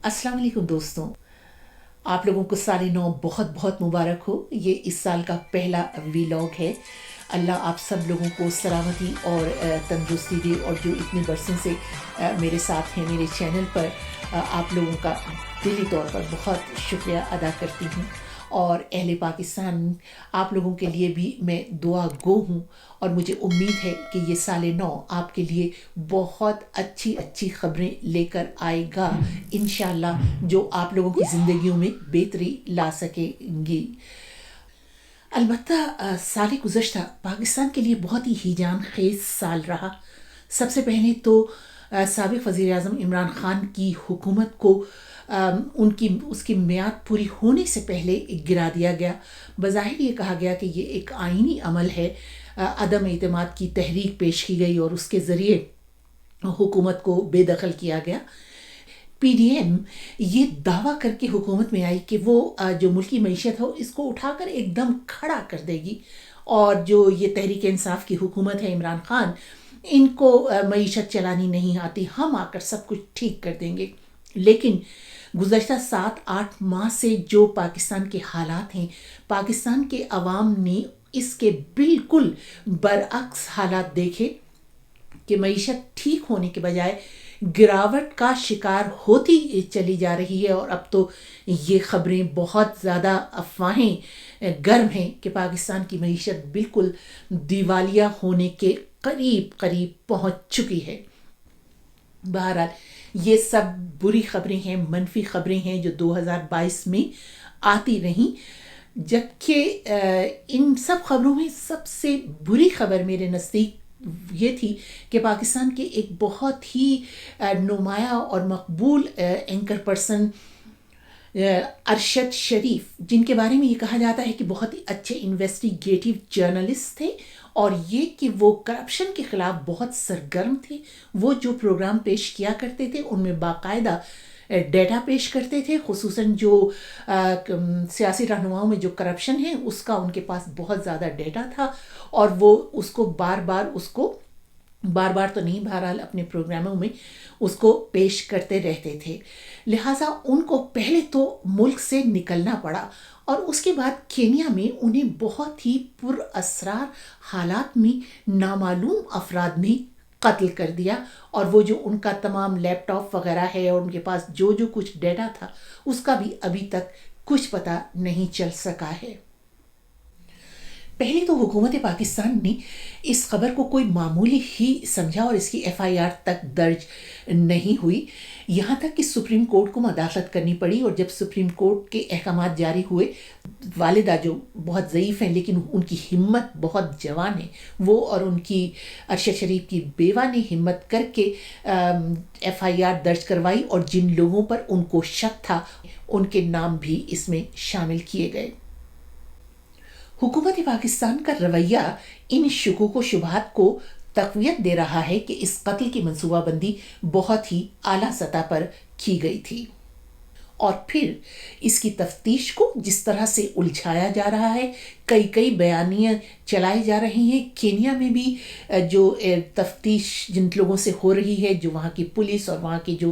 अस्सलाम वालेकुम दोस्तों, आप लोगों को साल नौ बहुत बहुत मुबारक हो। ये इस साल का पहला वीलॉग है। अल्लाह आप सब लोगों को सलामती और तंदुरुस्ती दे, और जो इतने बरसों से मेरे साथ हैं मेरे चैनल पर, आप लोगों का दिली तौर पर बहुत शुक्रिया अदा करती हूँ। और अहले पाकिस्तान, आप लोगों के लिए भी मैं दुआ गो हूँ, और मुझे उम्मीद है कि ये साल नौ आपके लिए बहुत अच्छी अच्छी खबरें लेकर आएगा इंशाल्लाह, जो आप लोगों की ज़िंदगियों में बेहतरी ला सकेंगी। अलबत्ता साल गुज़श्ता पाकिस्तान के लिए बहुत ही हिजान खेज साल रहा। सबसे पहले तो साबिक़ वज़ीर आज़म इमरान ख़ान की हुकूमत को उसकी मियाद पूरी होने से पहले गिरा दिया गया। बज़ाहिर ये कहा गया कि ये एक आइनी अमल है। अदम एतमाद की तहरीक पेश की गई और उसके ज़रिए हुकूमत को बेदखल किया गया। पीडीएम ये दावा करके हुकूमत में आई कि वो जो मुल्की मईशत हो इसको उठाकर एकदम खड़ा कर देगी, और जो ये तहरीक इंसाफ की हुकूमत है, इमरान ख़ान, इनको मईशत चलानी नहीं आती, हम आकर सब कुछ ठीक कर देंगे। लेकिन गुज़श्ता 7-8 माह से जो पाकिस्तान के हालात हैं, पाकिस्तान के अवाम ने इसके बिल्कुल बरअक्स हालात देखे कि मईशत ठीक होने के बजाय गिरावट का शिकार होती चली जा रही है। और अब तो ये खबरें बहुत ज़्यादा अफवाहें गर्म हैं कि पाकिस्तान की मईशत बिल्कुल दिवालिया होने के करीब करीब पहुंच चुकी है। बहरहाल ये सब बुरी खबरें हैं, मनफी खबरें हैं जो 2022 में आती रहीं, जबकि इन सब खबरों में सबसे बुरी खबर मेरे नज़दीक ये थी कि पाकिस्तान के एक बहुत ही नुमाया और मकबूल एंकर पर्सन अरशद शरीफ, जिनके बारे में ये कहा जाता है कि बहुत ही अच्छे इन्वेस्टिगेटिव जर्नलिस्ट थे, और ये कि वो करप्शन के ख़िलाफ़ बहुत सरगर्म थे। वो जो प्रोग्राम पेश किया करते थे उनमें बाकायदा डेटा पेश करते थे, खुसूसन जो सियासी रहनुमाओं में जो करप्शन है उसका उनके पास बहुत ज़्यादा डेटा था, और वो उसको बार बार तो नहीं, बहरहाल अपने प्रोग्रामों में उसको पेश करते रहते थे। लिहाजा उनको पहले तो मुल्क से निकलना पड़ा, और उसके बाद केन्या में उन्हें बहुत ही पुरअसरार हालात में नामालूम अफराद ने कत्ल कर दिया, और वो जो उनका तमाम लैपटॉप वगैरह है और उनके पास जो जो कुछ डेटा था उसका भी अभी तक कुछ पता नहीं चल सका है। पहले तो हुकूमत पाकिस्तान ने इस खबर को कोई मामूली ही समझा और इसकी एफआईआर तक दर्ज नहीं हुई, यहाँ तक कि सुप्रीम कोर्ट को मदाखलत करनी पड़ी। और जब सुप्रीम कोर्ट के अहकामात जारी हुए, वालिदा जो बहुत ज़ईफ़ हैं लेकिन उनकी हिम्मत बहुत जवान है, वो और उनकी अरशद शरीफ की बेवा ने हिम्मत करके एफआईआर दर्ज करवाई, और जिन लोगों पर उनको शक था उनके नाम भी इसमें शामिल किए गए। हुकूमत पाकिस्तान का रवैया इन शुकूक व शुबहात को तक़वियत दे रहा है कि इस कत्ल की मंसूबाबंदी बहुत ही आला सतह पर की गई थी, और फिर इसकी तफ्तीश को जिस तरह से उलझाया जा रहा है, कई बयानियाँ चलाई जा रही हैं। केन्या में भी जो तफ्तीश जिन लोगों से हो रही है, जो वहाँ की पुलिस और वहाँ की जो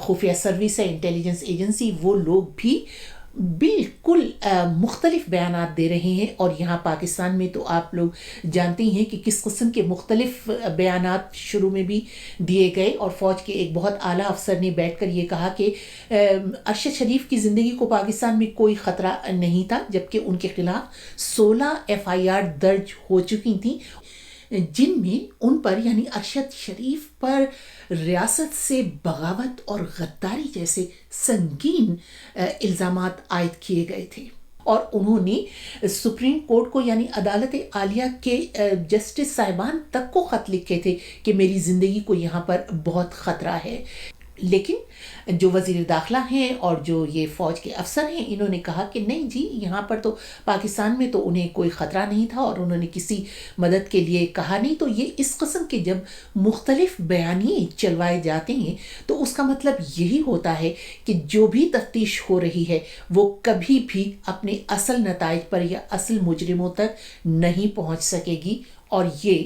खुफिया सर्विस है, इंटेलिजेंस एजेंसी, वो लोग भी बिल्कुल मुख्तलिफ बयानात दे रहे हैं। और यहाँ पाकिस्तान में तो आप लोग जानते हैं कि किस किस्म के मुख्तलिफ बयानात शुरू में भी दिए गए, और फ़ौज के एक बहुत आला अफसर ने बैठकर ये कहा कि अरशद शरीफ की ज़िंदगी को पाकिस्तान में कोई ख़तरा नहीं था, जबकि उनके ख़िलाफ़ 16 एफआईआर दर्ज हो चुकी थी, जिनमें उन पर यानी अरशद शरीफ पर रियासत से बगावत और गद्दारी जैसे संगीन इल्ज़ामात आयद किए गए थे। और उन्होंने सुप्रीम कोर्ट को यानी अदालत आलिया के जस्टिस साहिबान तक को ख़त लिखे थे कि मेरी ज़िंदगी को यहाँ पर बहुत ख़तरा है। लेकिन जो वज़ीर दाखिला हैं और जो ये फ़ौज के अफसर हैं, इन्होंने कहा कि नहीं जी, यहाँ पर तो पाकिस्तान में तो उन्हें कोई ख़तरा नहीं था, और उन्होंने किसी मदद के लिए कहा नहीं। तो ये इस किस्म के जब मुख्तलिफ बयानिए चलवाए जाते हैं तो उसका मतलब यही होता है कि जो भी तफ्तीश हो रही है वो कभी भी अपने असल नताइज पर या असल मुजरिमों तक नहीं पहुँच सकेगी, और ये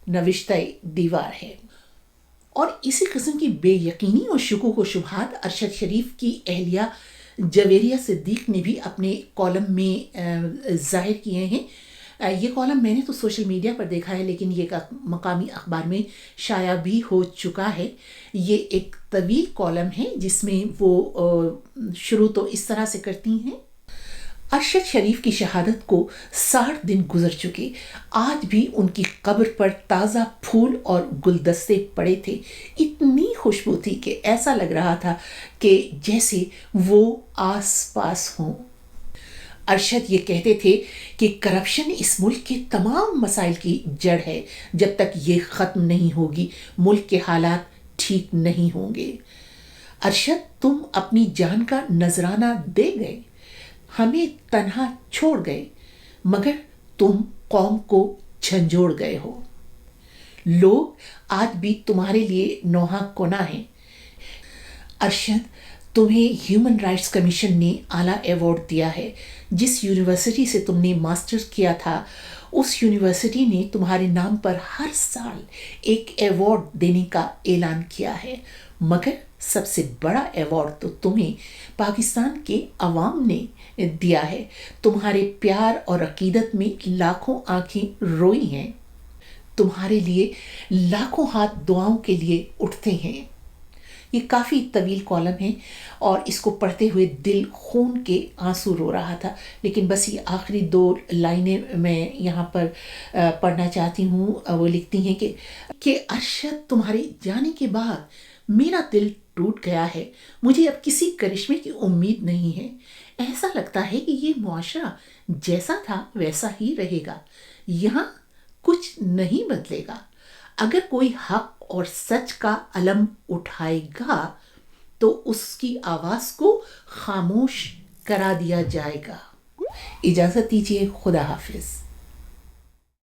नविश्ते दीवार है। اور اسی قسم کی بے یقینی اور شکوک و شبہات ارشد شریف کی اہلیہ جویریہ صدیق نے بھی اپنے کالم میں ظاہر کیے ہیں۔ یہ کالم میں نے تو سوشل میڈیا پر دیکھا ہے، لیکن یہ مقامی اخبار میں شائع بھی ہو چکا ہے۔ یہ ایک طویل کالم ہے جس میں وہ شروع تو اس طرح سے کرتی ہیں: ارشد شریف کی شہادت کو 60 دن گزر چکے، آج بھی ان کی قبر پر تازہ پھول اور گلدستے پڑے تھے۔ اتنی خوشبو تھی کہ ایسا لگ رہا تھا کہ جیسے وہ آس پاس ہوں۔ ارشد یہ کہتے تھے کہ کرپشن اس ملک کے تمام مسائل کی جڑ ہے، جب تک یہ ختم نہیں ہوگی ملک کے حالات ٹھیک نہیں ہوں گے۔ ارشد، تم اپنی جان کا نذرانہ دے گئے، ہمیں تنہا چھوڑ گئے، مگر تم قوم کو جھنجھوڑ گئے ہو۔ لوگ آج بھی تمہارے لیے نوحہ کنا ہیں۔ ارشد، تمہیں ہیومن رائٹس کمیشن نے اعلیٰ ایوارڈ دیا ہے۔ جس یونیورسٹی سے تم نے ماسٹر کیا تھا، اس یونیورسٹی نے تمہارے نام پر ہر سال ایک ایوارڈ دینے کا اعلان کیا ہے، مگر سب سے بڑا ایوارڈ تو تمہیں پاکستان کے عوام نے دیا ہے۔ تمہارے پیار اور عقیدت میں لاکھوں آنکھیں روئی ہیں، تمہارے لیے لاکھوں ہاتھ دعاؤں کے لیے اٹھتے ہیں۔ یہ کافی طویل کالم ہے اور اس کو پڑھتے ہوئے دل خون کے آنسو رو رہا تھا، لیکن بس یہ آخری 2 لائنیں میں یہاں پر پڑھنا چاہتی ہوں۔ وہ لکھتی ہیں کہ ارشد، تمہارے جانے کے بعد میرا دل ٹوٹ گیا ہے، مجھے اب کسی کرشمے کی امید نہیں ہے۔ ایسا لگتا ہے کہ یہ معاشرہ جیسا تھا ویسا ہی رہے گا، یہاں کچھ نہیں بدلے گا۔ اگر کوئی حق اور سچ کا علم اٹھائے گا تو اس کی آواز کو خاموش کرا دیا جائے گا۔ اجازت دیجیے، خدا حافظ۔